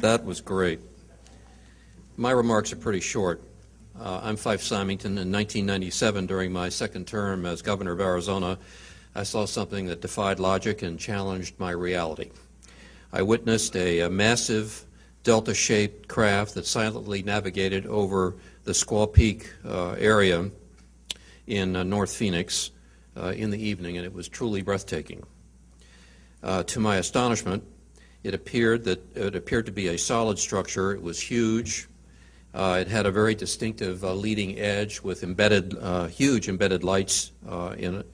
That was great. My remarks are pretty short. I'm Fyfe Symington. In 1997, during my second term as governor of Arizona, I saw something that defied logic and challenged my reality. I witnessed a massive delta-shaped craft that silently navigated over the Squaw Peak area in North Phoenix in the evening, and it was truly breathtaking. To my astonishment, it appeared to be a solid structure. It was huge. It had a very distinctive leading edge with huge embedded lights in it,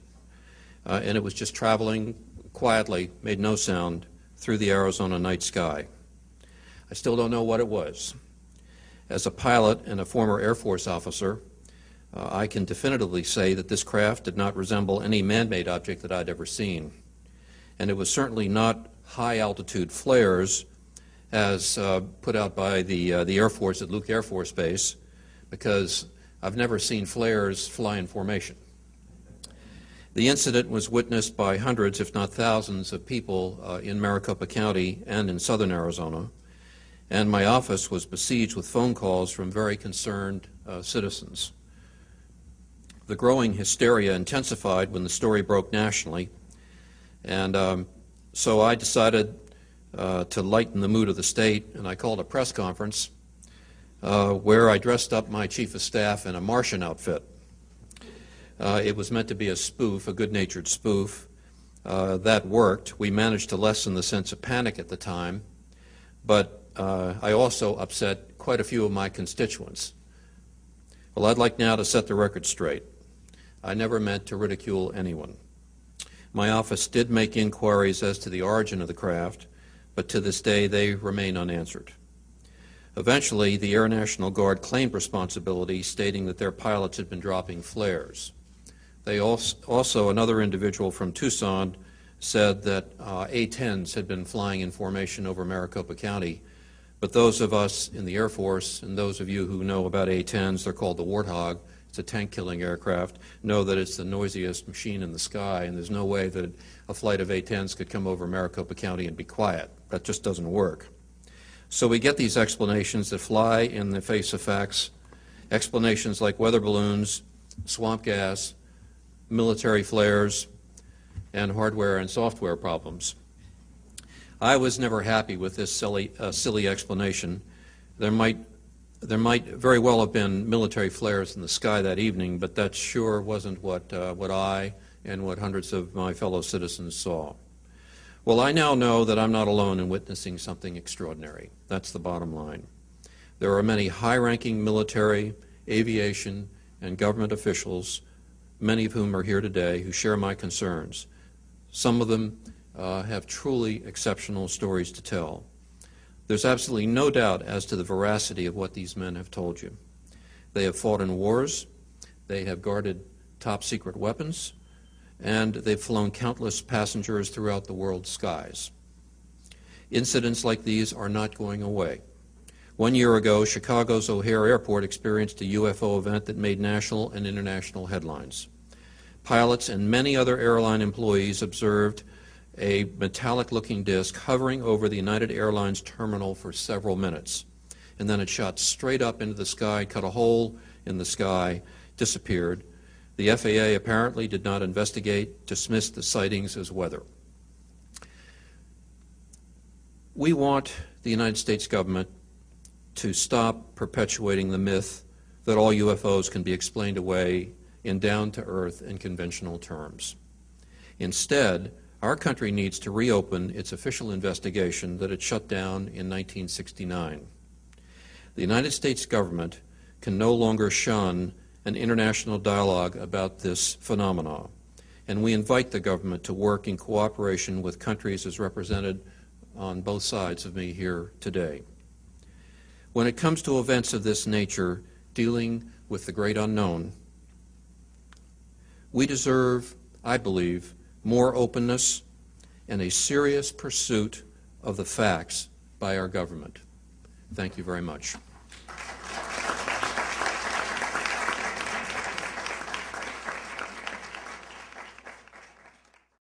and it was just traveling quietly, made no sound, through the Arizona night sky. I still don't know what it was. As a pilot and a former Air Force officer, I can definitively say that this craft did not resemble any man-made object that I'd ever seen. And it was certainly not high-altitude flares as put out by the Air Force at Luke Air Force Base, because I've never seen flares fly in formation. The incident was witnessed by hundreds, if not thousands, of people in Maricopa County and in southern Arizona, and my office was besieged with phone calls from very concerned citizens. The growing hysteria intensified when the story broke nationally, and so I decided to lighten the mood of the state, and I called a press conference where I dressed up my chief of staff in a Martian outfit. It was meant to be a spoof, a good-natured spoof. That worked. We managed to lessen the sense of panic at the time, but I also upset quite a few of my constituents. Well, I'd like now to set the record straight. I never meant to ridicule anyone. My office did make inquiries as to the origin of the craft, but to this day they remain unanswered. Eventually, the Air National Guard claimed responsibility, stating that their pilots had been dropping flares. They also, another individual from Tucson said that A-10s had been flying in formation over Maricopa County, but those of us in the Air Force, and those of you who know about A-10s, they're called the Warthog, it's a tank-killing aircraft, know that it's the noisiest machine in the sky, and there's no way that a flight of A-10s could come over Maricopa County and be quiet. That just doesn't work. So we get these explanations that fly in the face of facts, explanations like weather balloons, swamp gas, military flares, and hardware and software problems. I was never happy with this silly explanation. There might very well have been military flares in the sky that evening, but that sure wasn't what I and what hundreds of my fellow citizens saw. Well, I now know that I'm not alone in witnessing something extraordinary. That's the bottom line. There are many high-ranking military, aviation, and government officials, many of whom are here today, who share my concerns. Some of them have truly exceptional stories to tell. There's absolutely no doubt as to the veracity of what these men have told you. They have fought in wars, they have guarded top-secret weapons, and they've flown countless passengers throughout the world's skies. Incidents like these are not going away. 1 year ago, Chicago's O'Hare Airport experienced a UFO event that made national and international headlines. Pilots and many other airline employees observed a metallic-looking disc hovering over the United Airlines terminal for several minutes, and then it shot straight up into the sky, cut a hole in the sky, disappeared. The FAA apparently did not investigate, dismissed the sightings as weather. We want the United States government to stop perpetuating the myth that all UFOs can be explained away in down-to-earth and conventional terms. Instead, our country needs to reopen its official investigation that it shut down in 1969. The United States government can no longer shun an international dialogue about this phenomenon, and we invite the government to work in cooperation with countries as represented on both sides of me here today. When it comes to events of this nature, dealing with the great unknown, we deserve, I believe, more openness and a serious pursuit of the facts by our government. Thank you very much.